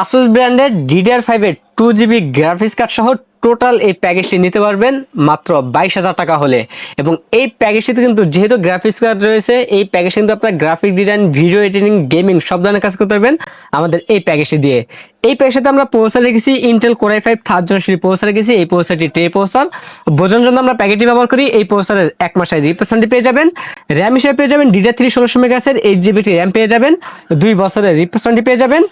Asus ব্র্যান্ডের DDR5 এর 2GB graphics card সহ টোটাল এই প্যাকেজটি নিতে পারবেন মাত্র 22,000 টাকা হলে। এবং এই প্যাকেজটিতে কিন্তু যেহেতু গ্রাফিক্স কার্ড রয়েছে, এই প্যাকেজ কিন্তু আপনার graphic design, video editing, gaming সব ধরনের কাজ করতে পারবেন আমাদের এই প্যাকেজটি দিয়ে। এই প্যাকেজটাতে আমরা প্রসেসর রেখেছি Intel core i5 third generation processor রেখেছি। এই প্রসেসরটি ট্রে প্রসেসর বোঝানোর জন্য আমরা প্যাকেটটি ব্যবহার করি। এই প্রসেসরের 1 মাসের রিপ্লেসমেন্ট পেয়ে যাবেন। র্যাম হিসেবে পেয়ে যাবেন DDR3 1600 মেগাহার্টজের 8GB র্যাম পেয়ে যাবেন। 2 বছরের রিপ্লেসমেন্ট পেয়ে যাবেন।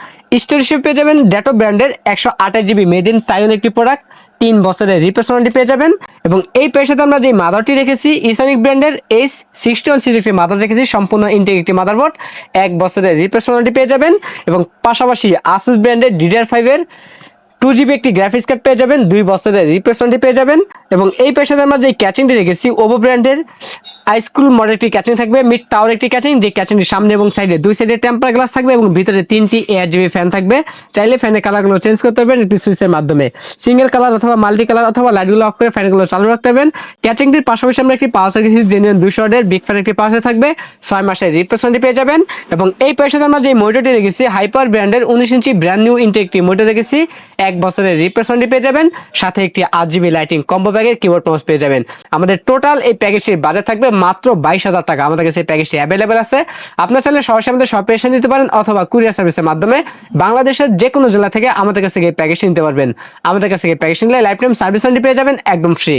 স্টোরেজ হিসেবে পেয়ে যাবেন ড্যাটো ব্র্যান্ডের 128GB মেড ইন তাইওয়ান একটি প্রোডাক্ট, 3 বছরের রিপ্লেসমেন্ট পেয়ে যাবেন। এবং এই প্যাকেজটাতে আমরা যে মাদারটি রেখেছি ইসনিক ব্র্যান্ডের H61 সিরিজ একটি মাদার রেখেছি, সম্পূর্ণ ইনটেক একটি মাদারবোর্ড, 1 বছরের রিপ্লেসমেন্ট পেয়ে যাবেন। এবং পাশাপাশি আসুস ব্র্যান্ডের DDR5 এর 2GB একটি গ্রাফিক্স কার্ড পেয়ে যাবেন, 2 বছরের রিপ্লেসমেন্ট পেয়ে যাবেন। এবং এই প্যাকেজটাতে আমরা যে ক্যাচিংটি রেখেছি ওভো ব্র্যান্ডের হাইস্কুল মডেল একটি ক্যাচিং থাকবে, মিড টাওয়ার একটি ক্যাচিং, যে ক্যাচিংটির সামনে এবং সাইডে 2 সাইডে টেম্পার গ্লাস থাকবে এবং ভিতরে 3টি ARGB ফ্যান থাকবে। চাইলে ফ্যানের কালারগুলো চেঞ্জ করতে পারবেন একটি সুইচের মাধ্যমে, সিঙ্গেল কালার অথবা মাল্টি কালার অথবা লাইটগুলো অফ করে ফ্যানগুলো চালু রাখতে পারবেন। ক্যাচিংটির পাশাপাশি আমরা একটি পাওয়ার সার্কিট জেনুইন 200 ওয়াটের বিগ ফ্যান একটি পাশে থাকবে, 6 মাসের রিপ্লেসমেন্ট পেয়ে যাবেন। এবং এই প্যাকেজটাতে আমরা যে মনিটরটি রেখেছি হাইপার ব্র্যান্ডের 19 ইঞ্চি ব্র্যান্ড নিউ ইনটেক একটি মনিটর রেখেছি, 1 বছরের রিপ্লেসমেন্ট পেয়ে যাবেন, সাথে একটি 8GB লাইটিং কম্বো ব্যাগের কিবোর্ড মাউস পেয়ে যাবেন। আমাদের টোটাল এই প্যাকেজটির বাজেট থাকবে মাত্র 22,000 টাকা। আমাদের কাছে এই প্যাকেজটি অ্যাভেলেবেল আছে। আপনার চাইলে সরাসরি আমাদের শপে এসে নিতে পারেন অথবা কুরিয়ার সার্ভিসের মাধ্যমে বাংলাদেশের যে কোনো জেলা থেকে আমাদের কাছে এই প্যাকেজটি নিতে পারবেন। আমাদের কাছে এই প্যাকেজ নিলে লাইফ টাইম সার্ভিস পেয়ে যাবেন একদম ফ্রি।